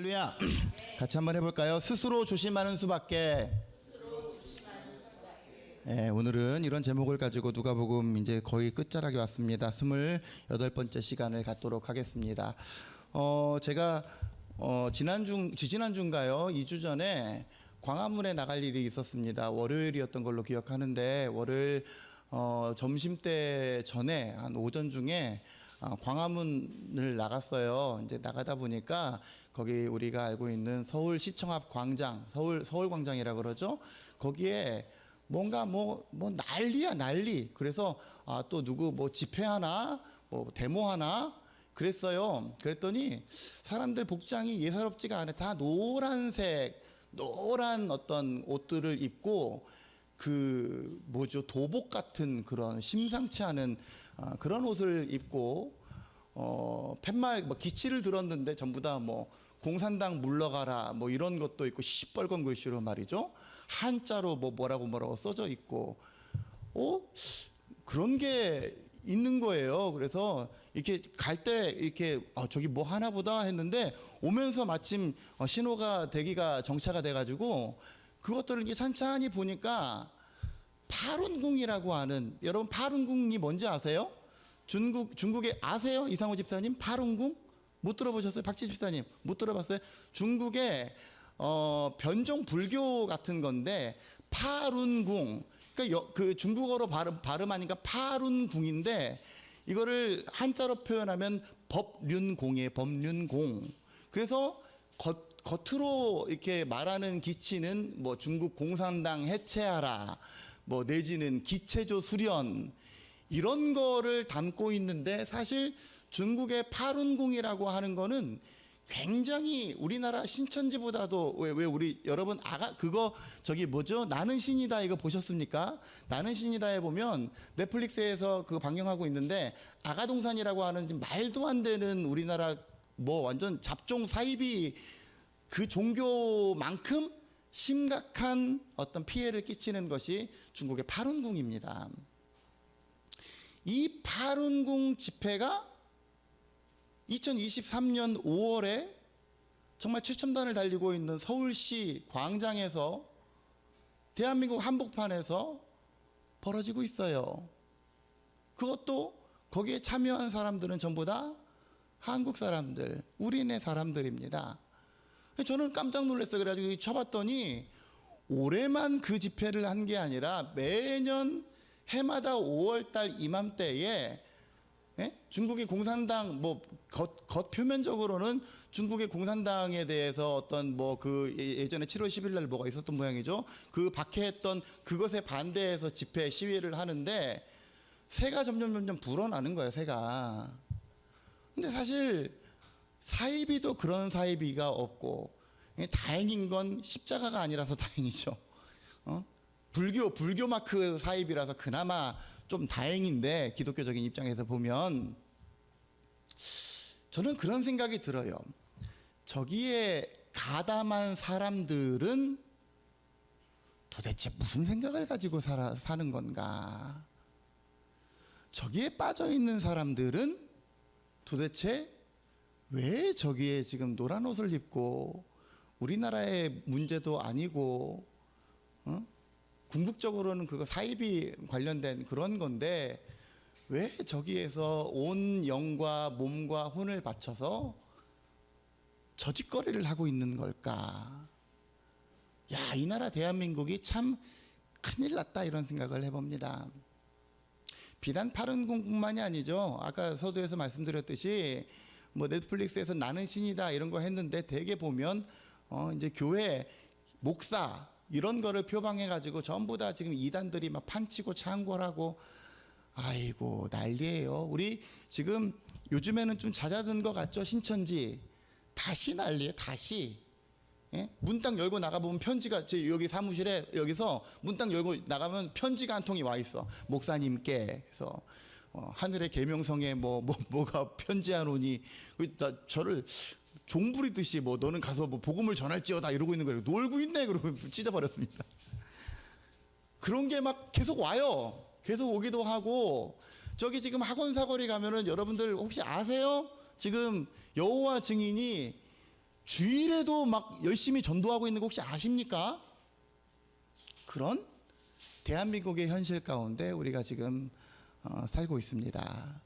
할렐루야. 같이 한번 해볼까요? 스스로 조심하는 수밖에. 오늘은 이런 제목을 가지고 누가복음 이제 거의 끝자락에 왔습니다. 28번째 시간을 갖도록 하겠습니다. 제가 지지난주인가요? 2주 전에 광화문에 나갈 일이 있었습니다. 월요일이었던 걸로 기억하는데 월요일 점심때 전에 한 오전 중에 광화문을 나갔어요. 이제 나가다 보니까 거기 우리가 알고 있는 서울시청 앞 광장, 서울광장이라고 그러죠. 거기에 뭔가 뭐 난리야 난리. 그래서 또 누구 뭐 집회하나 뭐 데모하나 그랬어요. 그랬더니 사람들 복장이 예사롭지가 않아. 다 노란 어떤 옷들을 입고 도복 같은 그런 심상치 않은 그런 옷을 입고 팻말 기치를 들었는데 전부 다 공산당 물러가라 이런 것도 있고 시뻘건 글씨로 말이죠. 한자로 뭐라고 써져 있고 그런 게 있는 거예요. 그래서 이렇게 갈 때 이렇게 저기 뭐 하나 보다 했는데 오면서 마침 신호가 대기가 정차가 돼 가지고 그것들을 이제 찬찬히 보니까 파룬궁이라고 하는, 여러분 파룬궁이 뭔지 아세요? 중국에 아세요? 이상호 집사님 파룬궁? 못 들어보셨어요? 박지 집사님 못 들어봤어요? 중국의 변종 불교 같은 건데 파룬궁, 그러니까 그 중국어로 발음하니까 파룬궁인데 이거를 한자로 표현하면 법륜공이에요. 법륜공. 그래서 겉으로 이렇게 말하는 기치는 중국 공산당 해체하라, 내지는 기체조 수련, 이런 거를 담고 있는데 사실 중국의 파룬궁이라고 하는 거는 굉장히 우리나라 신천지보다도 왜 우리 여러분 나는 신이다 이거 보셨습니까? 나는 신이다에 보면 넷플릭스에서 그거 방영하고 있는데 아가동산이라고 하는 말도 안 되는 우리나라 완전 잡종 사이비 그 종교만큼 심각한 어떤 피해를 끼치는 것이 중국의 파룬궁입니다. 이 파룬궁 집회가 2023년 5월에 정말 최첨단을 달리고 있는 서울시 광장에서 대한민국 한복판에서 벌어지고 있어요. 그것도 거기에 참여한 사람들은 전부 다 한국 사람들, 우리네 사람들입니다. 저는 깜짝 놀랐어요. 그래가지고 쳐봤더니 올해만 그 집회를 한 게 아니라 매년 해마다 5월달 이맘때에 중국의 공산당 겉 표면적으로는 중국의 공산당에 대해서 어떤 예전에 7월 10일 날 뭐가 있었던 모양이죠. 그 박해했던 그것에 반대해서 집회 시위를 하는데 새가 점점 불어나는 거예요. 새가. 근데 사실 사이비도 그런 사이비가 없고 다행인 건 십자가가 아니라서 다행이죠. 불교 마크 사이비라서 그나마 좀 다행인데, 기독교적인 입장에서 보면 저는 그런 생각이 들어요. 저기에 가담한 사람들은 도대체 무슨 생각을 가지고 사는 건가? 저기에 빠져 있는 사람들은 도대체 왜 저기에 지금 노란 옷을 입고, 우리나라의 문제도 아니고 궁극적으로는 그거 사이비 관련된 그런 건데 왜 저기에서 온 영과 몸과 혼을 바쳐서 저짓거리를 하고 있는 걸까? 야, 이 나라 대한민국이 참 큰일 났다, 이런 생각을 해봅니다. 비단 파룬궁뿐만이 아니죠. 아까 서두에서 말씀드렸듯이 넷플릭스에서 나는 신이다 이런 거 했는데 대개 보면 이제 교회 목사 이런 거를 표방해 가지고 전부 다 지금 이단들이 막 판치고 창궐하고, 아이고 난리예요. 우리 지금 요즘에는 좀 잦아든 것 같죠. 신천지 다시 난리예요. 다시. 문 딱 열고 나가보면 편지가, 여기 사무실에 여기서 문 딱 열고 나가면 편지가 한 통이 와 있어. 목사님께. 그래서 하늘의 계명성에 뭐가 편지하노니, 저를 종부리듯이 너는 가서 복음을 전할지어다 이러고 있는 거예요. 놀고 있네 그러고 찢어버렸습니다. 그런 게 막 계속 와요. 계속 오기도 하고, 저기 지금 학원 사거리 가면은 여러분들 혹시 아세요? 지금 여호와 증인이 주일에도 막 열심히 전도하고 있는 거 혹시 아십니까? 그런 대한민국의 현실 가운데 우리가 지금 살고 있습니다.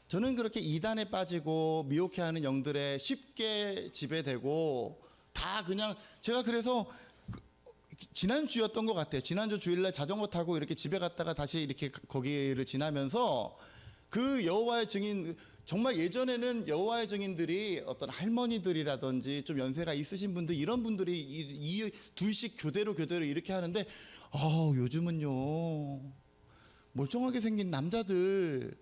저는 그렇게 이단에 빠지고 미혹해하는 영들에 쉽게 지배되고 다 그냥 제가 그래서 지난주였던 것 같아요. 지난주 주일날 자전거 타고 이렇게 집에 갔다가 다시 이렇게 거기를 지나면서 그 여호와의 증인, 정말 예전에는 여호와의 증인들이 어떤 할머니들이라든지 좀 연세가 있으신 분들, 이런 분들이 이 둘씩 교대로 이렇게 하는데 요즘은요 멀쩡하게 생긴 남자들,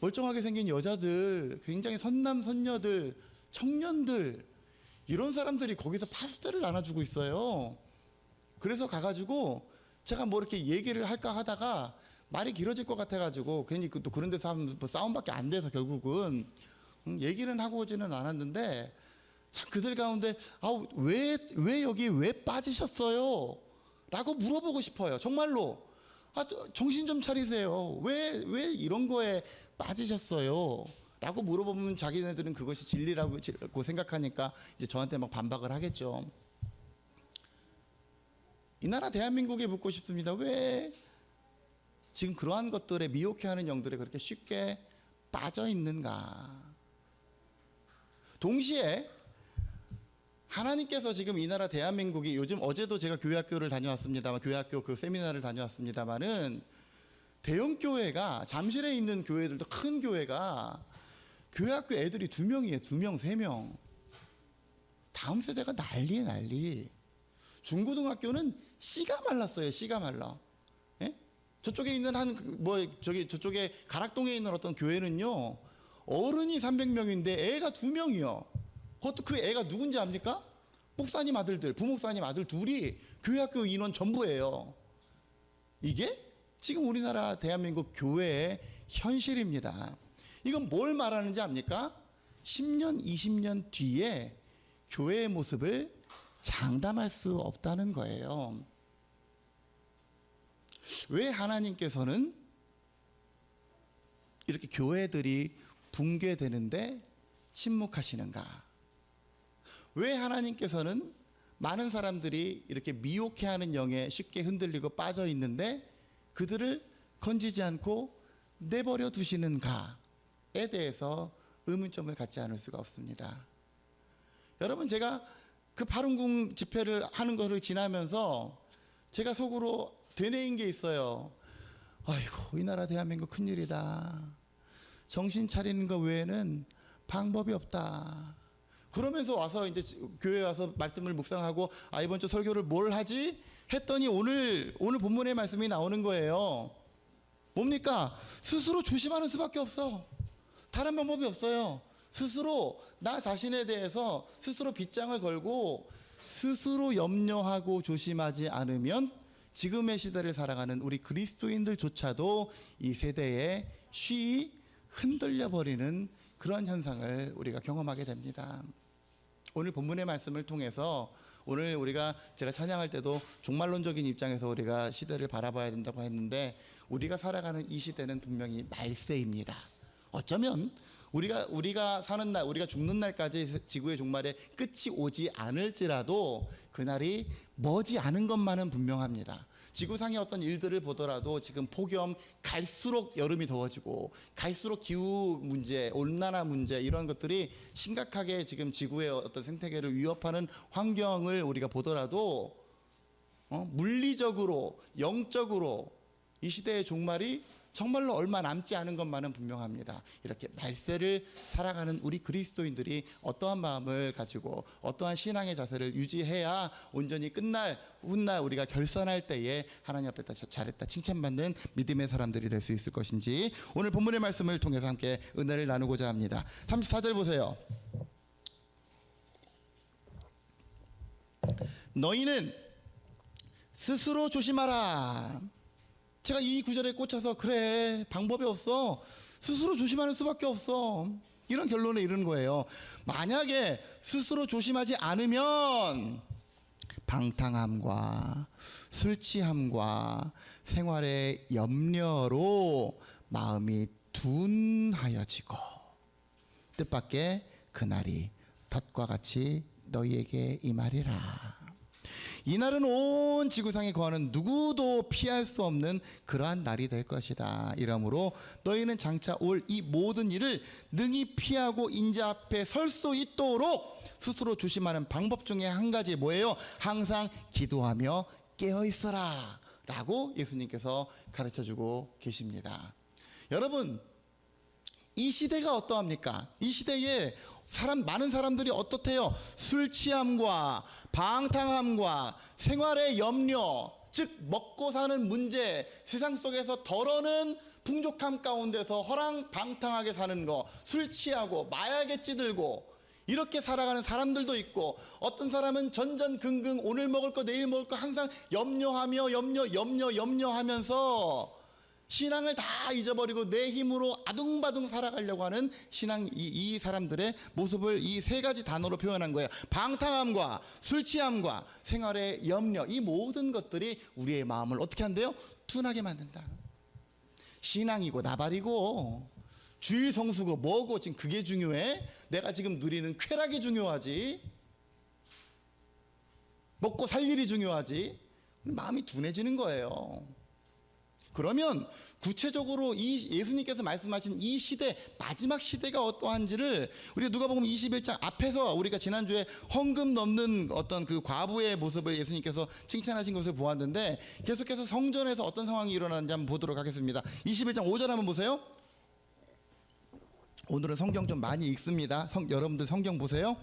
멀쩡하게 생긴 여자들, 굉장히 선남 선녀들, 청년들, 이런 사람들이 거기서 파스텔을 나눠주고 있어요. 그래서 가가지고 제가 뭐 이렇게 얘기를 할까 하다가 말이 길어질 것 같아가지고 괜히 또 그런 데서 하면 뭐 싸움밖에 안 돼서 결국은 얘기는 하고 오지는 않았는데, 참 그들 가운데 왜 여기 왜 빠지셨어요? 라고 물어보고 싶어요. 정말로. 정신 좀 차리세요. 왜 이런 거에 빠지셨어요? 라고 물어보면 자기네들은 그것이 진리라고 생각하니까 이제 저한테 막 반박을 하겠죠. 이 나라 대한민국에 묻고 싶습니다. 왜 지금 그러한 것들에 미혹해하는 영들에 그렇게 쉽게 빠져 있는가? 동시에 하나님께서 지금 이 나라 대한민국이, 요즘 어제도 제가 교회학교를 다녀왔습니다만, 교회학교 그 세미나를 다녀왔습니다만은, 대형 교회가, 잠실에 있는 교회들도 큰 교회가 교회학교 애들이 2명이에요. 2명, 3명. 다음 세대가 난리에 난리. 중고등학교는 씨가 말랐어요. 씨가 말라. 예? 저쪽에 있는 저쪽에 가락동에 있는 어떤 교회는요, 어른이 300명인데 애가 2명이요. 그것도 그 애가 누군지 압니까? 목사님 아들들, 부목사님 아들 둘이 교회학교 인원 전부예요. 이게 지금 우리나라 대한민국 교회의 현실입니다. 이건 뭘 말하는지 압니까? 10년, 20년 뒤에 교회의 모습을 장담할 수 없다는 거예요. 왜 하나님께서는 이렇게 교회들이 붕괴되는데 침묵하시는가? 왜 하나님께서는 많은 사람들이 이렇게 미혹해하는 영에 쉽게 흔들리고 빠져 있는데 그들을 건지지 않고 내버려 두시는가에 대해서 의문점을 갖지 않을 수가 없습니다. 여러분, 제가 그 파룬궁 집회를 하는 것을 지나면서 제가 속으로 되뇌인 게 있어요. 아이고, 이 나라 대한민국 큰일이다. 정신 차리는 것 외에는 방법이 없다. 그러면서 와서 이제 교회에 와서 말씀을 묵상하고 이번 주 설교를 뭘 하지? 했더니 오늘 본문의 말씀이 나오는 거예요. 뭡니까? 스스로 조심하는 수밖에 없어. 다른 방법이 없어요. 스스로 나 자신에 대해서 스스로 빗장을 걸고 스스로 염려하고 조심하지 않으면 지금의 시대를 살아가는 우리 그리스도인들조차도 이 세대에 쉬이 흔들려 버리는 그런 현상을 우리가 경험하게 됩니다. 오늘 본문의 말씀을 통해서 오늘 제가 찬양할 때도 종말론적인 입장에서 우리가 시대를 바라봐야 된다고 했는데, 우리가 살아가는 이 시대는 분명히 말세입니다. 어쩌면 우리가 사는 날, 우리가 죽는 날까지 지구의 종말에 끝이 오지 않을지라도 그날이 머지 않은 것만은 분명합니다. 지구상의 어떤 일들을 보더라도 지금 폭염, 갈수록 여름이 더워지고 갈수록 기후 문제, 온난화 문제, 이런 것들이 심각하게 지금 지구의 어떤 생태계를 위협하는 환경을 우리가 보더라도 물리적으로, 영적으로 이 시대의 종말이 정말로 얼마 남지 않은 것만은 분명합니다. 이렇게 말세를 살아가는 우리 그리스도인들이 어떠한 마음을 가지고 어떠한 신앙의 자세를 유지해야 온전히 끝날 훗날 우리가 결산할 때에 하나님 앞에 잘했다 칭찬받는 믿음의 사람들이 될 수 있을 것인지 오늘 본문의 말씀을 통해서 함께 은혜를 나누고자 합니다. 34절 보세요. 너희는 스스로 조심하라. 제가 이 구절에 꽂혀서 그래, 방법이 없어, 스스로 조심하는 수밖에 없어, 이런 결론에 이르는 거예요. 만약에 스스로 조심하지 않으면 방탕함과 술 취함과 생활의 염려로 마음이 둔하여지고 뜻밖의 그날이 덫과 같이 너희에게 임하리라. 이날은 온 지구상에 거하는 누구도 피할 수 없는 그러한 날이 될 것이다. 이러므로 너희는 장차 올 이 모든 일을 능히 피하고 인자 앞에 설 수 있도록 스스로 조심하는 방법 중에 한 가지 뭐예요? 항상 기도하며 깨어 있어라 라고 예수님께서 가르쳐주고 계십니다. 여러분, 이 시대가 어떠합니까? 이 시대에 많은 사람들이 어떻대요? 술 취함과 방탕함과 생활의 염려, 즉 먹고 사는 문제, 세상 속에서 덜어는 풍족함 가운데서 허랑방탕하게 사는 거, 술 취하고 마약에 찌들고 이렇게 살아가는 사람들도 있고, 어떤 사람은 전전긍긍 오늘 먹을 거 내일 먹을 거 항상 염려하면서 신앙을 다 잊어버리고 내 힘으로 아둥바둥 살아가려고 하는 신앙, 이 사람들의 모습을 이 세 가지 단어로 표현한 거예요. 방탕함과 술 취함과 생활의 염려, 이 모든 것들이 우리의 마음을 어떻게 한대요? 둔하게 만든다. 신앙이고 나발이고 주일 성수고 뭐고 지금 그게 중요해? 내가 지금 누리는 쾌락이 중요하지? 먹고 살 일이 중요하지? 마음이 둔해지는 거예요. 그러면 구체적으로 이 예수님께서 말씀하신 이 시대, 마지막 시대가 어떠한지를 우리가 누가복음 21장 앞에서 우리가 지난주에 헌금 넣는 어떤 그 과부의 모습을 예수님께서 칭찬하신 것을 보았는데, 계속해서 성전에서 어떤 상황이 일어나는지 한번 보도록 하겠습니다. 21장 5절 한번 보세요. 오늘은 성경 좀 많이 읽습니다. 여러분들 성경 보세요.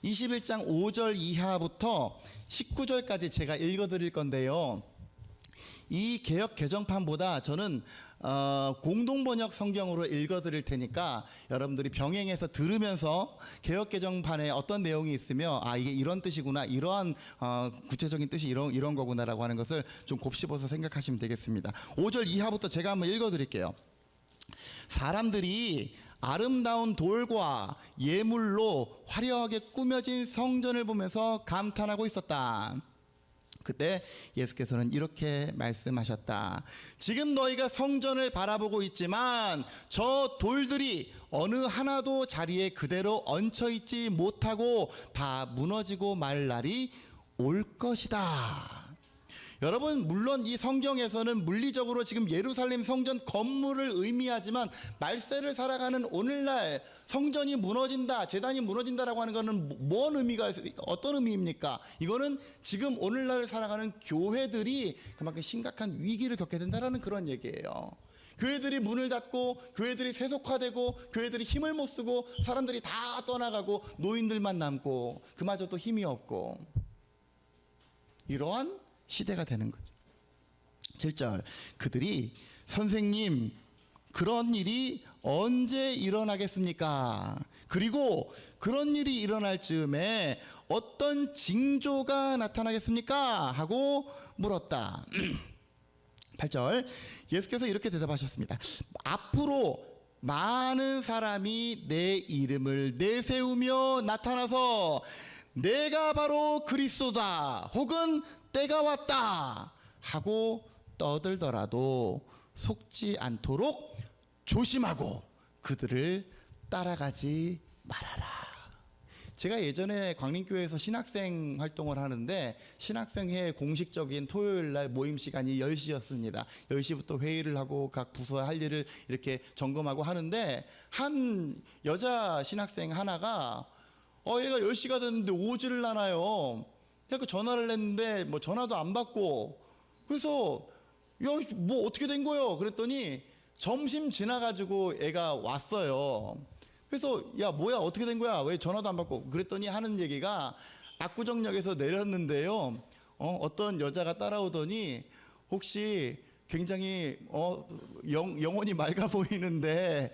21장 5절 이하부터 19절까지 제가 읽어드릴 건데요. 이 개역 개정판보다 저는 공동번역 성경으로 읽어드릴 테니까 여러분들이 병행해서 들으면서 개역 개정판에 어떤 내용이 있으며 이게 이런 뜻이구나, 이러한 구체적인 뜻이 이런 거구나라고 하는 것을 좀 곱씹어서 생각하시면 되겠습니다. 5절 이하부터 제가 한번 읽어드릴게요. 사람들이 아름다운 돌과 예물로 화려하게 꾸며진 성전을 보면서 감탄하고 있었다. 그때 예수께서는 이렇게 말씀하셨다. 지금 너희가 성전을 바라보고 있지만 저 돌들이 어느 하나도 자리에 그대로 얹혀 있지 못하고 다 무너지고 말 날이 올 것이다. 여러분, 물론 이 성경에서는 물리적으로 지금 예루살렘 성전 건물을 의미하지만 말세를 살아가는 오늘날 성전이 무너진다, 제단이 무너진다라고 하는 것은 어떤 의미입니까? 이거는 지금 오늘날 살아가는 교회들이 그만큼 심각한 위기를 겪게 된다라는 그런 얘기예요. 교회들이 문을 닫고 교회들이 세속화되고 교회들이 힘을 못 쓰고 사람들이 다 떠나가고 노인들만 남고 그마저도 힘이 없고 이러한 시대가 되는 거죠. 7절, 그들이 선생님, 그런 일이 언제 일어나겠습니까? 그리고 그런 일이 일어날 즈음에 어떤 징조가 나타나겠습니까? 하고 물었다. 8절, 예수께서 이렇게 대답하셨습니다. 앞으로 많은 사람이 내 이름을 내세우며 나타나서 내가 바로 그리스도다 혹은 때가 왔다 하고 떠들더라도 속지 않도록 조심하고 그들을 따라가지 말아라. 제가 예전에 광림교회에서 신학생 활동을 하는데 신학생회 공식적인 토요일날 모임 시간이 10시였습니다. 10시부터 회의를 하고 각 부서 할 일을 이렇게 점검하고 하는데 한 여자 신학생 하나가 얘가 10시가 됐는데 오지를 않아요. 그래서 전화를 했는데 뭐 전화도 안 받고, 그래서 야, 뭐 어떻게 된 거예요? 그랬더니 점심 지나가지고 애가 왔어요. 그래서 야, 뭐야, 어떻게 된 거야? 왜 전화도 안 받고? 그랬더니 하는 얘기가 압구정역에서 내렸는데요, 어떤 여자가 따라오더니 혹시 굉장히 영혼이 맑아 보이는데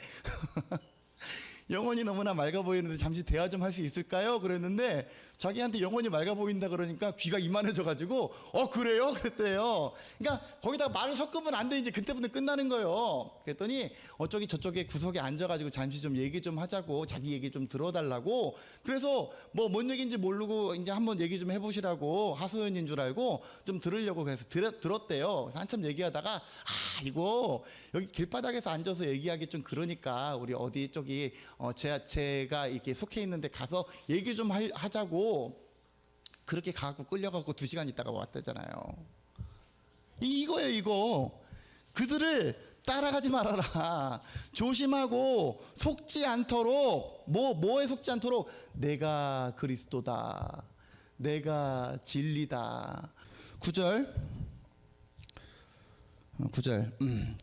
영혼이 너무나 맑아 보이는데 잠시 대화 좀 할 수 있을까요? 그랬는데 자기한테 영혼이 맑아 보인다 그러니까 귀가 이만해져 가지고 그래요? 그랬대요. 그러니까 거기다 말을 섞으면 안 돼. 이제 그때부터 끝나는 거예요. 그랬더니 저쪽에 구석에 앉아가지고 잠시 좀 얘기 좀 하자고, 자기 얘기 좀 들어달라고. 그래서 뭔 얘기인지 모르고 이제 한번 얘기 좀 해보시라고, 하소연인 줄 알고 좀 들으려고 해서 들었대요. 그래서 한참 얘기하다가 이거 여기 길바닥에서 앉아서 얘기하기 좀 그러니까 우리 어디 저기 제가 이렇게 속해 있는데 가서 얘기 좀 하자고 그렇게 가고 끌려가고 2시간 있다가 왔다잖아요. 이거예요, 이거. 그들을 따라가지 말아라. 조심하고 속지 않도록 뭐에 속지 않도록 내가 그리스도다. 내가 진리다. 9절.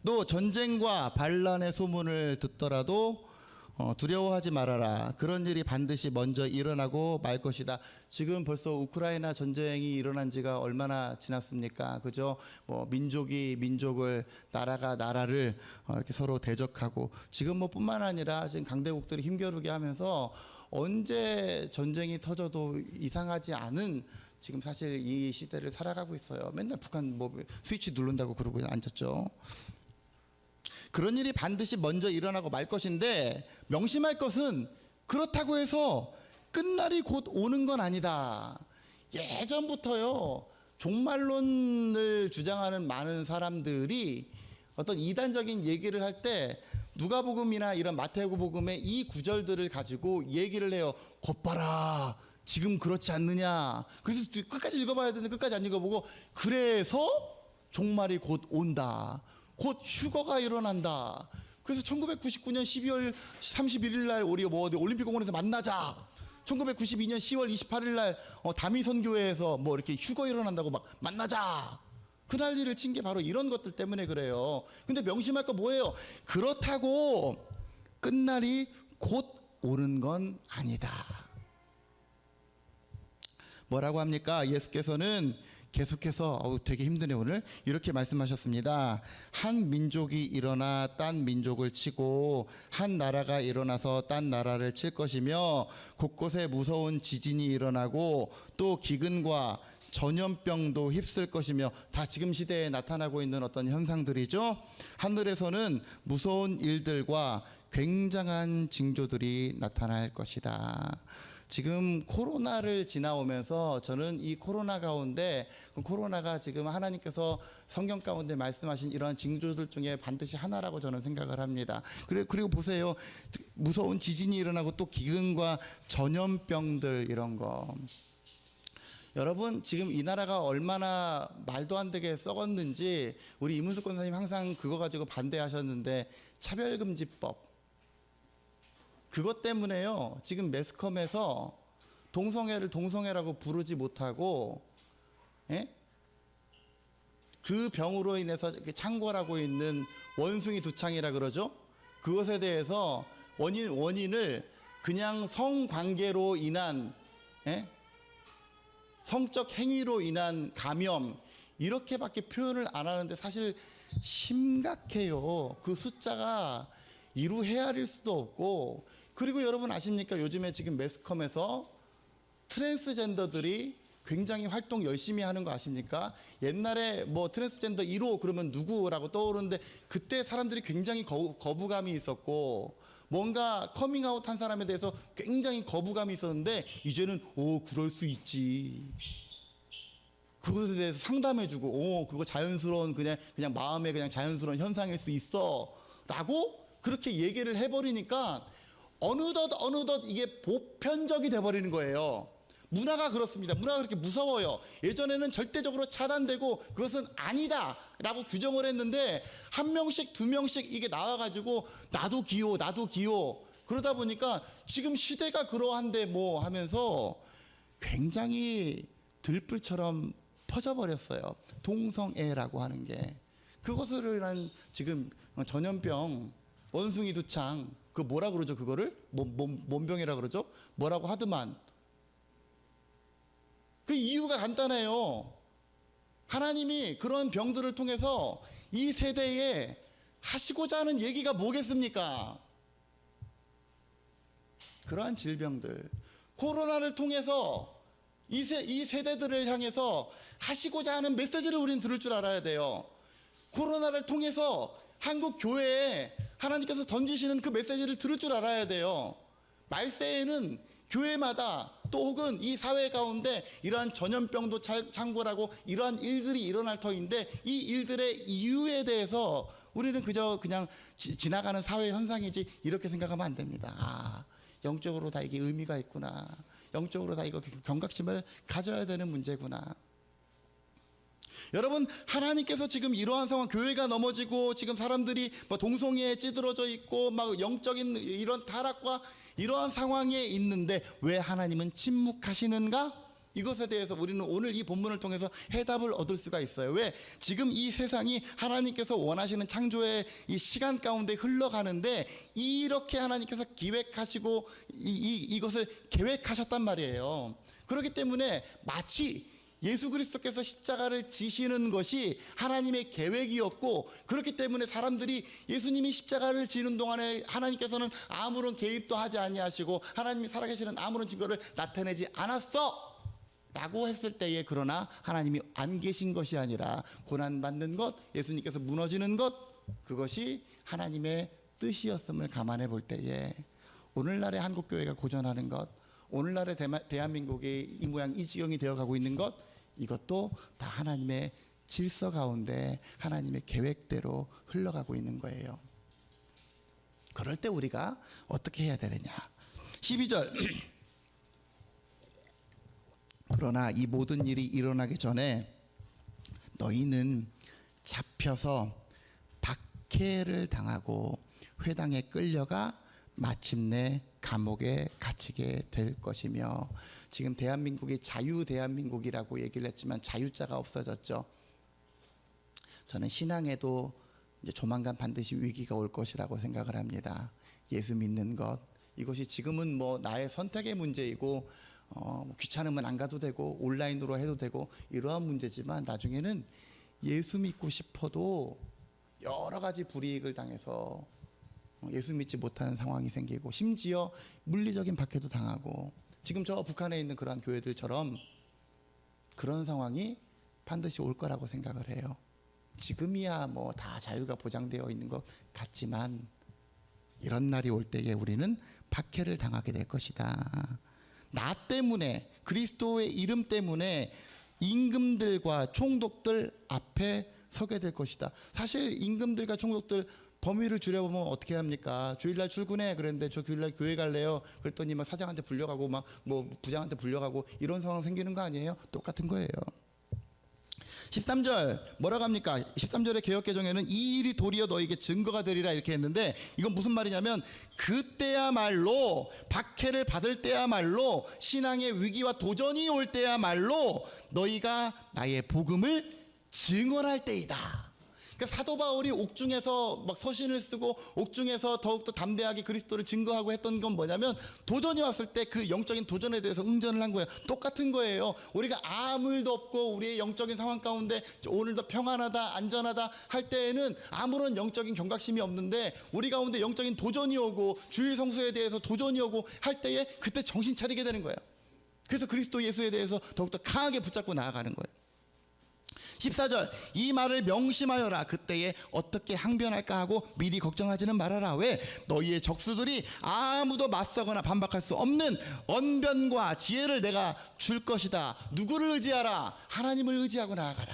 또 전쟁과 반란의 소문을 듣더라도 두려워하지 말아라. 그런 일이 반드시 먼저 일어나고 말 것이다. 지금 벌써 우크라이나 전쟁이 일어난 지가 얼마나 지났습니까? 그죠? 민족이 민족을, 나라가 나라를 이렇게 서로 대적하고, 지금 뿐만 아니라 지금 강대국들이 힘겨루게 하면서 언제 전쟁이 터져도 이상하지 않은 지금 사실 이 시대를 살아가고 있어요. 맨날 북한 스위치 누른다고 그러고 앉았죠. 그런 일이 반드시 먼저 일어나고 말 것인데, 명심할 것은 그렇다고 해서 끝날이 곧 오는 건 아니다. 예전부터요, 종말론을 주장하는 많은 사람들이 어떤 이단적인 얘기를 할 때 누가복음이나 이런 마태복음의 이 구절들을 가지고 얘기를 해요. 곧 봐라, 지금 그렇지 않느냐. 그래서 끝까지 읽어봐야 되는데 끝까지 안 읽어보고, 그래서 종말이 곧 온다, 곧 휴거가 일어난다. 그래서 1999년 12월 31일 날 우리 올림픽 공원에서 만나자. 1992년 10월 28일 날 다미선교회에서 이렇게 휴거 일어난다고 막 만나자. 그 난리를 친 게 바로 이런 것들 때문에 그래요. 근데 명심할 거 뭐예요? 그렇다고 끝날이 곧 오는 건 아니다. 뭐라고 합니까? 예수께서는 계속해서 되게 힘드네 오늘, 이렇게 말씀하셨습니다. 한 민족이 일어나 딴 민족을 치고 한 나라가 일어나서 딴 나라를 칠 것이며, 곳곳에 무서운 지진이 일어나고 또 기근과 전염병도 휩쓸 것이며. 다 지금 시대에 나타나고 있는 어떤 현상들이죠. 하늘에서는 무서운 일들과 굉장한 징조들이 나타날 것이다. 지금 코로나를 지나오면서 저는 이 코로나 가운데, 코로나가 지금 하나님께서 성경 가운데 말씀하신 이런 징조들 중에 반드시 하나라고 저는 생각을 합니다. 그리고 보세요. 무서운 지진이 일어나고 또 기근과 전염병들, 이런 거. 여러분, 지금 이 나라가 얼마나 말도 안 되게 썩었는지 우리 이문숙 권사님 항상 그거 가지고 반대하셨는데, 차별금지법. 그것 때문에요, 지금 매스컴에서 동성애를 동성애라고 부르지 못하고, 그 병으로 인해서 창궐하고 있는 원숭이 두창이라 그러죠. 그것에 대해서 원인을 그냥 성관계로 인한, 성적 행위로 인한 감염, 이렇게밖에 표현을 안 하는데 사실 심각해요. 그 숫자가 이루 헤아릴 수도 없고. 그리고 여러분 아십니까? 요즘에 지금 매스컴에서 트랜스젠더들이 굉장히 활동 열심히 하는 거 아십니까? 옛날에 트랜스젠더 1호 그러면 누구라고 떠오르는데, 그때 사람들이 굉장히 거부감이 있었고, 뭔가 커밍아웃 한 사람에 대해서 굉장히 거부감이 있었는데, 이제는 그럴 수 있지, 그것에 대해서 상담해주고, 그거 자연스러운 그냥 마음의 그냥 자연스러운 현상일 수 있어 라고 그렇게 얘기를 해버리니까 어느덧 이게 보편적이 돼버리는 거예요. 문화가 그렇습니다. 문화가 그렇게 무서워요. 예전에는 절대적으로 차단되고 그것은 아니다 라고 규정을 했는데, 한 명씩 두 명씩 이게 나와가지고 나도 기호 그러다 보니까 지금 시대가 그러한데 하면서 굉장히 들불처럼 퍼져버렸어요. 동성애라고 하는 게. 그것으로 인한 지금 전염병, 원숭이 두창, 그 뭐라 그러죠? 그거를 뭔 병이라 그러죠? 뭐라고 하더만. 그 이유가 간단해요. 하나님이 그런 병들을 통해서 이 세대에 하시고자 하는 얘기가 뭐겠습니까? 그러한 질병들, 코로나를 통해서 이 세대들을 향해서 하시고자 하는 메시지를 우리는 들을 줄 알아야 돼요. 코로나를 통해서 한국 교회에 하나님께서 던지시는 그 메시지를 들을 줄 알아야 돼요. 말세에는 교회마다 또 혹은 이 사회 가운데 이러한 전염병도 창궐하고 이러한 일들이 일어날 터인데, 이 일들의 이유에 대해서 우리는 그냥 지나가는 사회 현상이지 이렇게 생각하면 안 됩니다. 아, 영적으로 다 이게 의미가 있구나. 영적으로 다 이거 경각심을 가져야 되는 문제구나. 여러분, 하나님께서 지금 이러한 상황, 교회가 넘어지고 지금 사람들이 뭐 동성애에 찌들어져 있고 막 영적인 이런 타락과 이러한 상황에 있는데 왜 하나님은 침묵하시는가? 이것에 대해서 우리는 오늘 이 본문을 통해서 해답을 얻을 수가 있어요. 왜? 지금 이 세상이 하나님께서 원하시는 창조의 이 시간 가운데 흘러가는데 이렇게 하나님께서 기획하시고 이것을 계획하셨단 말이에요. 그렇기 때문에 마치 예수 그리스도께서 십자가를 지시는 것이 하나님의 계획이었고, 그렇기 때문에 사람들이 예수님이 십자가를 지는 동안에 하나님께서는 아무런 개입도 하지 아니하시고 하나님이 살아계시는 아무런 증거를 나타내지 않았어 라고 했을 때에, 그러나 하나님이 안 계신 것이 아니라 고난받는 것, 예수님께서 무너지는 것, 그것이 하나님의 뜻이었음을 감안해 볼 때에 오늘날의 한국교회가 고전하는 것, 오늘날의 대한민국이 이 모양 이 지경이 되어가고 있는 것, 이것도 다 하나님의 질서 가운데 하나님의 계획대로 흘러가고 있는 거예요. 그럴 때 우리가 어떻게 해야 되느냐. 12절 그러나 이 모든 일이 일어나기 전에 너희는 잡혀서 박해를 당하고 회당에 끌려가 마침내 감옥에 갇히게 될 것이며, 지금 대한민국이 자유 대한민국이라고 얘기를 했지만 자유자가 없어졌죠. 저는 신앙에도 이제 조만간 반드시 위기가 올 것이라고 생각을 합니다. 예수 믿는 것, 이것이 지금은 뭐 나의 선택의 문제이고 귀찮으면 안 가도 되고 온라인으로 해도 되고 이러한 문제지만, 나중에는 예수 믿고 싶어도 여러 가지 불이익을 당해서 예수 믿지 못하는 상황이 생기고, 심지어 물리적인 박해도 당하고, 지금 저 북한에 있는 그러한 교회들처럼 그런 상황이 반드시 올 거라고 생각을 해요. 지금이야 뭐 다 자유가 보장되어 있는 것 같지만 이런 날이 올 때에 우리는 박해를 당하게 될 것이다. 나 때문에, 그리스도의 이름 때문에 임금들과 총독들 앞에 서게 될 것이다. 사실 임금들과 총독들 범위를 줄여보면 어떻게 합니까? 주일날 출근해. 그랬는데 저 주일날 교회 갈래요. 그랬더니 막 사장한테 불려가고 막 뭐 부장한테 불려가고 이런 상황 생기는 거 아니에요? 똑같은 거예요. 13절 뭐라고 합니까? 13절의 개역개정에는 이 일이 도리어 너에게 증거가 되리라 이렇게 했는데, 이건 무슨 말이냐면 그때야말로, 박해를 받을 때야말로, 신앙의 위기와 도전이 올 때야말로 너희가 나의 복음을 증언할 때이다. 그러니까 사도 바울이 옥중에서 막 서신을 쓰고 옥중에서 더욱더 담대하게 그리스도를 증거하고 했던 건 뭐냐면, 도전이 왔을 때 그 영적인 도전에 대해서 응전을 한 거예요. 똑같은 거예요. 우리가 아무 일도 없고 우리의 영적인 상황 가운데 오늘도 평안하다 안전하다 할 때에는 아무런 영적인 경각심이 없는데, 우리 가운데 영적인 도전이 오고 주일 성수에 대해서 도전이 오고 할 때에 그때 정신 차리게 되는 거예요. 그래서 그리스도 예수에 대해서 더욱더 강하게 붙잡고 나아가는 거예요. 14절 이 말을 명심하여라. 그때에 어떻게 항변할까 하고 미리 걱정하지는 말아라. 왜? 너희의 적수들이 아무도 맞서거나 반박할 수 없는 언변과 지혜를 내가 줄 것이다. 누구를 의지하라? 하나님을 의지하고 나아가라.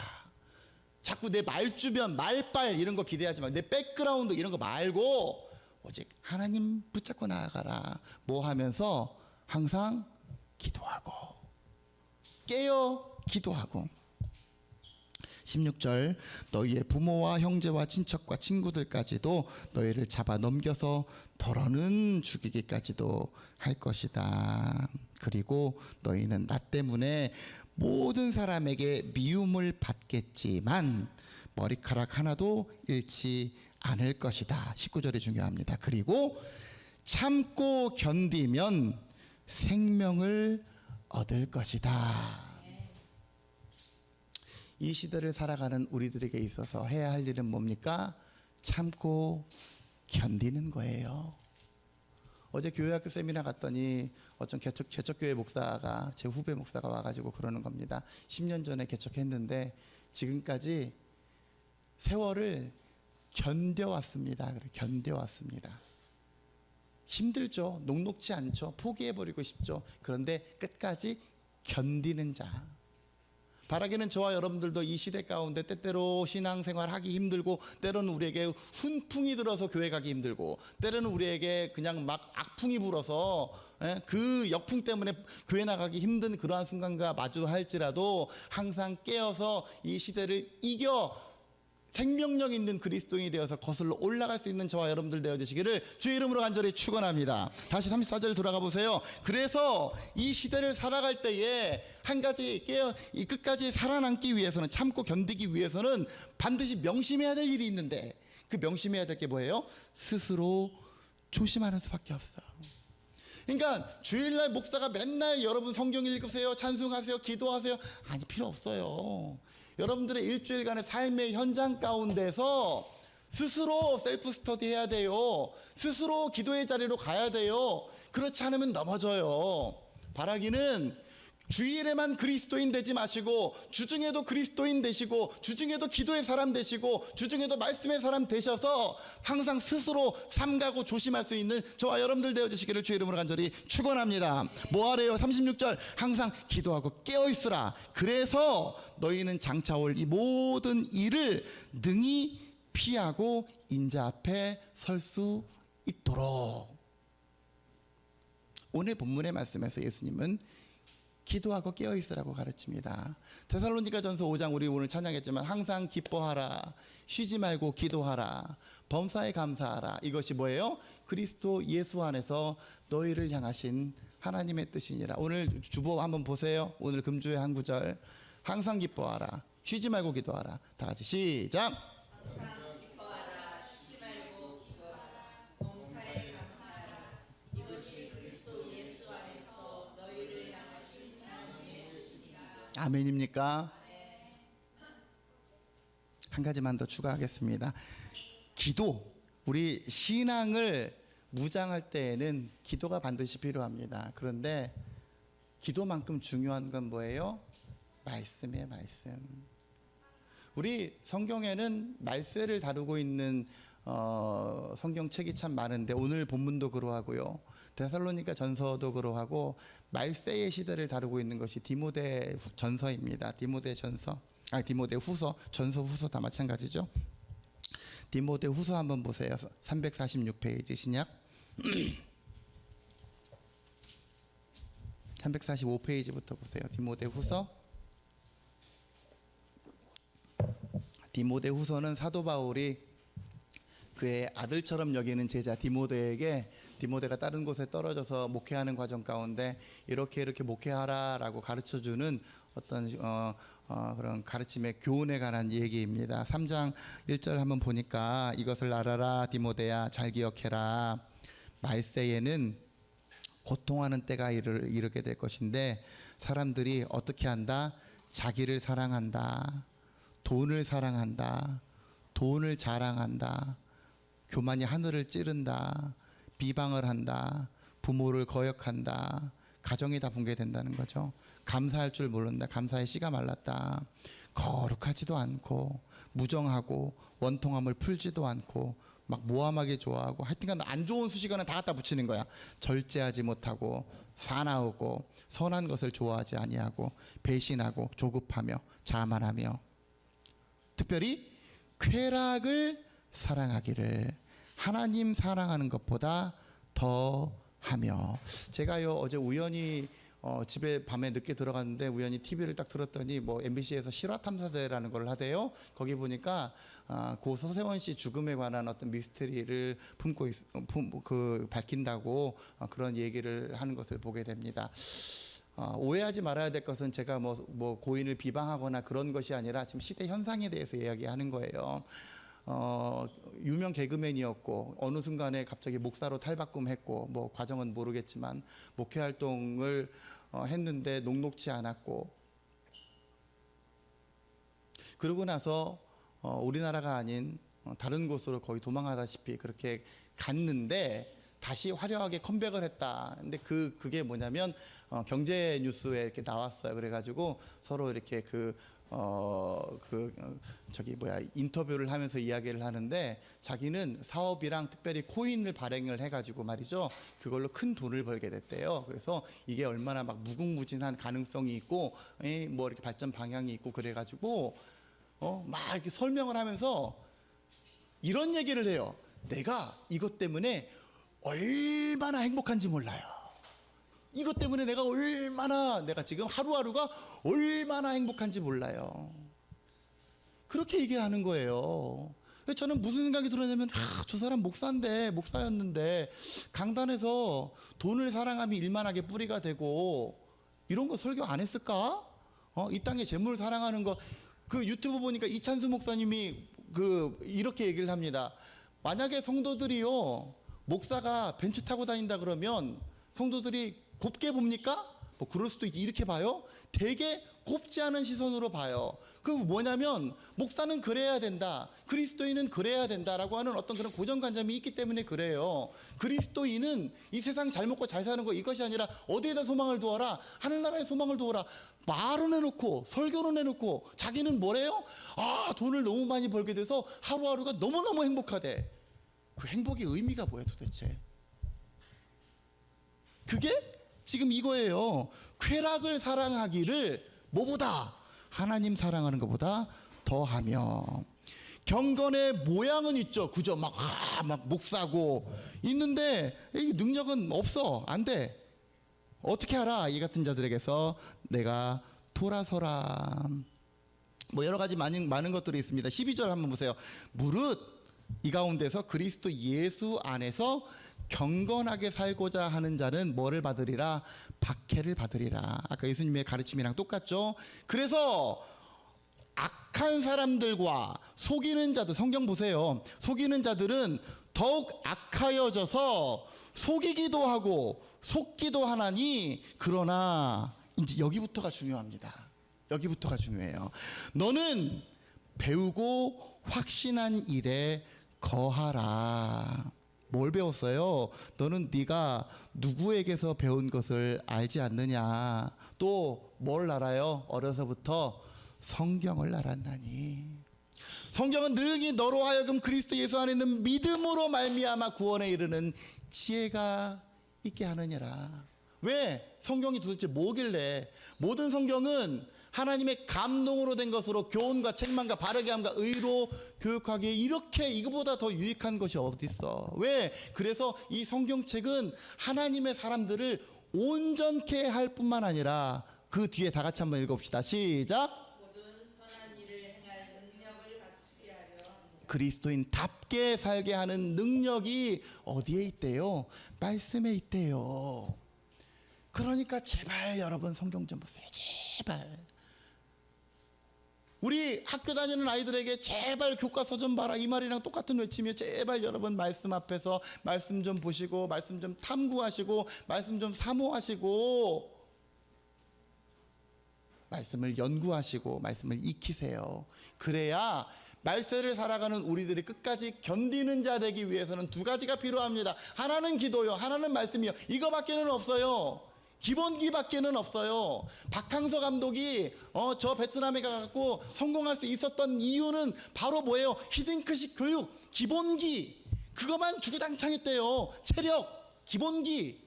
자꾸 내 말주변, 말빨 이런 거 기대하지 말고, 내 백그라운드 이런 거 말고 오직 하나님 붙잡고 나아가라. 뭐 하면서? 항상 기도하고 깨어 기도하고. 16절 너희의 부모와 형제와 친척과 친구들까지도 너희를 잡아 넘겨서 더러는 죽이기까지도 할 것이다. 그리고 너희는 나 때문에 모든 사람에게 미움을 받겠지만 머리카락 하나도 잃지 않을 것이다. 19절이 중요합니다. 그리고 참고 견디면 생명을 얻을 것이다. 이 시대를 살아가는 우리들에게 있어서 해야 할 일은 뭡니까? 참고 견디는 거예요. 어제 교회학교 세미나 갔더니 어떤 개척교회 목사가, 제 후배 목사가 와가지고 그러는 겁니다. 10년 전에 개척했는데 지금까지 세월을 견뎌왔습니다. 견뎌왔습니다. 힘들죠. 녹록지 않죠. 포기해버리고 싶죠. 그런데 끝까지 견디는 자. 바라기는 저와 여러분들도 이 시대 가운데 때때로 신앙생활 하기 힘들고, 때로는 우리에게 훈풍이 들어서 교회 가기 힘들고, 때로는 우리에게 그냥 막 악풍이 불어서 그 역풍 때문에 교회 나가기 힘든 그러한 순간과 마주할지라도 항상 깨어서 이 시대를 이겨 생명력 있는 그리스도인이 되어서 거슬러 올라갈 수 있는 저와 여러분들 되어주시기를 주의 이름으로 간절히 축원합니다. 다시 34절 돌아가 보세요. 그래서 이 시대를 살아갈 때에 한 가지 이 끝까지 살아남기 위해서는, 참고 견디기 위해서는 반드시 명심해야 될 일이 있는데, 그 명심해야 될 게 뭐예요? 스스로 조심하는 수밖에 없어. 그러니까 주일날 목사가 맨날 여러분 성경 읽으세요, 찬송하세요, 기도하세요, 아니 필요 없어요. 여러분들의 일주일간의 삶의 현장 가운데서 스스로 셀프 스터디 해야 돼요. 스스로 기도의 자리로 가야 돼요. 그렇지 않으면 넘어져요. 바라기는 주일에만 그리스도인 되지 마시고, 주중에도 그리스도인 되시고, 주중에도 기도의 사람 되시고, 주중에도 말씀의 사람 되셔서 항상 스스로 삼가고 조심할 수 있는 저와 여러분들 되어주시기를 주의 이름으로 간절히 축원합니다. 뭐하래요? 36절 항상 기도하고 깨어있으라. 그래서 너희는 장차 올 이 모든 일을 능히 피하고 인자 앞에 설 수 있도록. 오늘 본문의 말씀에서 예수님은 기도하고 깨어있으라고 가르칩니다. 데살로니가전서 5장 우리 오늘 찬양했지만 항상 기뻐하라, 쉬지 말고 기도하라, 범사에 감사하라. 이것이 뭐예요? 그리스도 예수 안에서 너희를 향하신 하나님의 뜻이니라. 오늘 주보 한번 보세요. 오늘 금주의 한 구절, 항상 기뻐하라, 쉬지 말고 기도하라. 다 같이 시작. 아멘입니까? 한 가지만 더 추가하겠습니다. 기도, 우리 신앙을 무장할 때에는 기도가 반드시 필요합니다. 그런데 기도만큼 중요한 건 뭐예요? 말씀이에요, 말씀. 우리 성경에는 말세를 다루고 있는 성경책이 참 많은데, 오늘 본문도 그러하고요, 데살로니가 전서도 그러하고, 말세의 시대를 다루고 있는 것이 디모데 전서입니다. 디모데 전서, 디모데 후서, 전서 후서 다 마찬가지죠. 디모데 후서 한번 보세요. 346페이지 신약 345페이지부터 보세요. 디모데 후서. 디모데 후서는 사도 바울이 그의 아들처럼 여기는 제자 디모데에게, 디모데가 다른 곳에 떨어져서 목회하는 과정 가운데 이렇게 목회하라라고 가르쳐주는 어떤 그런 가르침의 교훈에 관한 얘기입니다. 3장 1절 한번 보니까, 이것을 알아라 디모데야, 잘 기억해라. 말세에는 고통하는 때가 이르게 될 것인데, 사람들이 어떻게 한다? 자기를 사랑한다, 돈을 사랑한다, 돈을 자랑한다, 교만이 하늘을 찌른다, 비방을 한다, 부모를 거역한다, 가정이 다 붕괴된다는 거죠. 감사할 줄 모른다, 감사의 씨가 말랐다, 거룩하지도 않고 무정하고 원통함을 풀지도 않고 막 모함하기 좋아하고, 하여튼간 안 좋은 수식어는 다 갖다 붙이는 거야. 절제하지 못하고 사나우고 선한 것을 좋아하지 아니하고 배신하고 조급하며 자만하며 특별히 쾌락을 사랑하기를 하나님 사랑하는 것보다 더 하며. 제가요 어제 우연히 집에 밤에 늦게 들어갔는데 우연히 TV를 딱 들었더니 뭐 MBC에서 실화 탐사대라는 걸 하대요. 거기 보니까 고 서세원 씨 죽음에 관한 어떤 미스터리를 밝힌다고 그런 얘기를 하는 것을 보게 됩니다. 오해하지 말아야 될 것은 제가 뭐 고인을 비방하거나 그런 것이 아니라 지금 시대 현상에 대해서 이야기하는 거예요. 유명 개그맨이었고 어느 순간에 갑자기 목사로 탈바꿈했고, 뭐 과정은 모르겠지만 목회 활동을 했는데 녹록지 않았고, 그러고 나서 우리나라가 아닌 다른 곳으로 거의 도망하다시피 그렇게 갔는데 다시 화려하게 컴백을 했다. 근데 그게 뭐냐면 경제 뉴스에 이렇게 나왔어요. 그래가지고 서로 이렇게 인터뷰를 하면서 이야기를 하는데, 자기는 사업이랑 특별히 코인을 발행을 해가지고 말이죠, 그걸로 큰 돈을 벌게 됐대요. 그래서 이게 얼마나 막 무궁무진한 가능성이 있고, 뭐 이렇게 발전 방향이 있고 그래가지고 막 이렇게 설명을 하면서 이런 얘기를 해요. 내가 이것 때문에 얼마나 행복한지 몰라요. 이것 때문에 내가 지금 하루하루가 얼마나 행복한지 몰라요. 그렇게 얘기하는 거예요. 저는 무슨 생각이 들었냐면, 저 사람 목사였는데 강단에서 돈을 사랑하면 일만하게 뿌리가 되고 이런 거 설교 안 했을까? 이 땅에 재물 사랑하는 거, 그 유튜브 보니까 이찬수 목사님이 이렇게 얘기를 합니다. 만약에 성도들이요, 목사가 벤츠 타고 다닌다 그러면 성도들이 곱게 봅니까? 뭐 그럴 수도 있지. 이렇게 봐요. 되게 곱지 않은 시선으로 봐요. 그 뭐냐면, 목사는 그래야 된다, 그리스도인은 그래야 된다라고 하는 어떤 그런 고정관념이 있기 때문에 그래요. 그리스도인은 이 세상 잘 먹고 잘 사는 거, 이것이 아니라 어디에다 소망을 두어라? 하늘나라에 소망을 두어라. 말은 해놓고 설교는 해놓고 자기는 뭐래요? 돈을 너무 많이 벌게 돼서 하루하루가 너무너무 행복하대. 그 행복의 의미가 뭐예요 도대체? 그게 지금 이거예요. 쾌락을 사랑하기를 뭐보다? 하나님 사랑하는 것보다 더하며. 경건의 모양은 있죠. 그죠? 막 목사고 있는데 이 능력은 없어. 안 돼. 어떻게 알아? 이 같은 자들에게서 내가 돌아서라. 뭐 여러 가지 많은 것들이 있습니다. 12절 한번 보세요. 무릇 이 가운데서 그리스도 예수 안에서 경건하게 살고자 하는 자는 뭐를 받으리라? 박해를 받으리라. 아까 예수님의 가르침이랑 똑같죠? 그래서 악한 사람들과 속이는 자들, 성경 보세요. 속이는 자들은 더욱 악하여져서 속이기도 하고 속기도 하나니, 그러나 이제 여기부터가 중요합니다. 여기부터가 중요해요. 너는 배우고 확신한 일에 거하라. 뭘 배웠어요? 너는 네가 누구에게서 배운 것을 알지 않느냐? 또 뭘 알아요? 어려서부터 성경을 알았나니. 성경은 능히 너로 하여금 그리스도 예수 안에 있는 믿음으로 말미암아 구원에 이르는 지혜가 있게 하느니라. 왜? 성경이 도대체 뭐길래? 모든 성경은 하나님의 감동으로 된 것으로 교훈과 책망과 바르게 함과 의로 교육하기에 이렇게 이거보다 더 유익한 것이 어디 있어? 왜? 그래서 이 성경책은 하나님의 사람들을 온전케 할 뿐만 아니라, 그 뒤에 다 같이 한번 읽어봅시다. 시작. 모든 선한 일을 행할 능력을 갖추게 하려 합니다. 그리스도인답게 살게 하는 능력이 어디에 있대요? 말씀에 있대요. 그러니까 제발 여러분 성경 좀 보세요. 제발. 우리 학교 다니는 아이들에게 제발 교과서 좀 봐라, 이 말이랑 똑같은 외침이에요. 제발 여러분 말씀 앞에서 말씀 좀 보시고, 말씀 좀 탐구하시고, 말씀 좀 사모하시고, 말씀을 연구하시고, 말씀을 익히세요. 그래야 말세를 살아가는 우리들이 끝까지 견디는 자 되기 위해서는 두 가지가 필요합니다. 하나는 기도요, 하나는 말씀이요. 이거밖에는 없어요. 기본기밖에는 없어요. 박항서 감독이 저 베트남에 가갖고 성공할 수 있었던 이유는 바로 뭐예요? 히딩크식 교육, 기본기. 그거만 주구장창했대요. 체력, 기본기.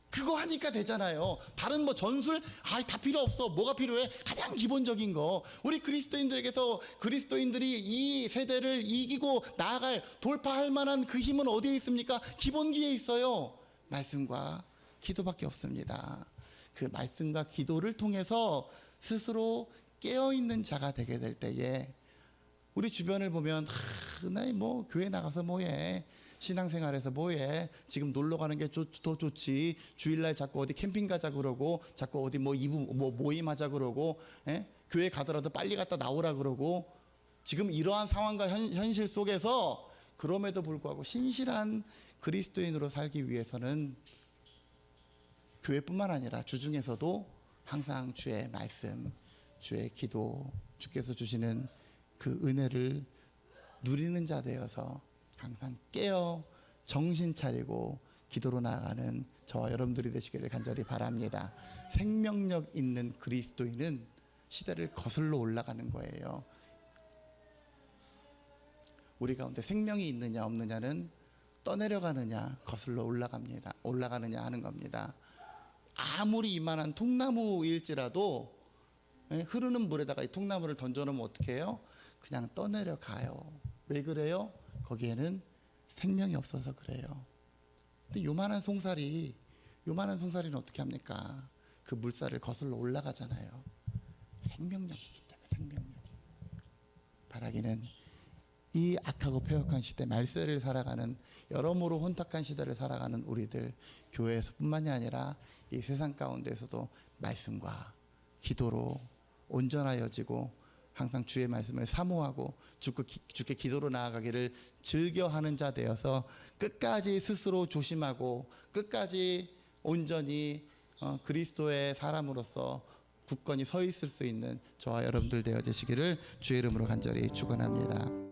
그거 하니까 되잖아요. 다른 뭐 전술 다 필요 없어. 뭐가 필요해? 가장 기본적인 거. 우리 그리스도인들에게서 그리스도인들이 이 세대를 이기고 나아갈, 돌파할 만한 그 힘은 어디에 있습니까? 기본기에 있어요. 말씀과 기도밖에 없습니다. 그 말씀과 기도를 통해서 스스로 깨어있는 자가 되게 될 때에, 우리 주변을 보면 나 뭐 교회 나가서 뭐해, 신앙생활에서 뭐해, 지금 놀러 가는 게 더 좋지, 주일날 자꾸 어디 캠핑 가자 그러고, 자꾸 어디 뭐 모임하자 그러고, 교회 가더라도 빨리 갔다 나오라 그러고, 지금 이러한 상황과 현실 속에서 그럼에도 불구하고 신실한 그리스도인으로 살기 위해서는 교회뿐만 아니라 주중에서도 항상 주의 말씀, 주의 기도, 주께서 주시는 그 은혜를 누리는 자 되어서 항상 깨어 정신 차리고 기도로 나아가는 저와 여러분들이 되시기를 간절히 바랍니다. 생명력 있는 그리스도인은 시대를 거슬러 올라가는 거예요. 우리 가운데 생명이 있느냐 없느냐는 떠내려가느냐 거슬러 올라가느냐 하는 겁니다. 아무리 이만한 통나무일지라도 흐르는 물에다가 이 통나무를 던져놓으면 어떻게 해요? 그냥 떠내려가요. 왜 그래요? 거기에는 생명이 없어서 그래요. 근데 요만한 송사리는 어떻게 합니까? 그 물살을 거슬러 올라가잖아요. 생명력이기 때문에. 생명력이. 바라기는 이 악하고 패역한 시대, 말세를 살아가는, 여러모로 혼탁한 시대를 살아가는 우리들, 교회에서뿐만이 아니라 이 세상 가운데서도 말씀과 기도로 온전하여지고 항상 주의 말씀을 사모하고 주께 기도로 나아가기를 즐겨하는 자 되어서 끝까지 스스로 조심하고 끝까지 온전히 그리스도의 사람으로서 굳건히 서 있을 수 있는 저와 여러분들 되어지시기를 주의 이름으로 간절히 축원합니다.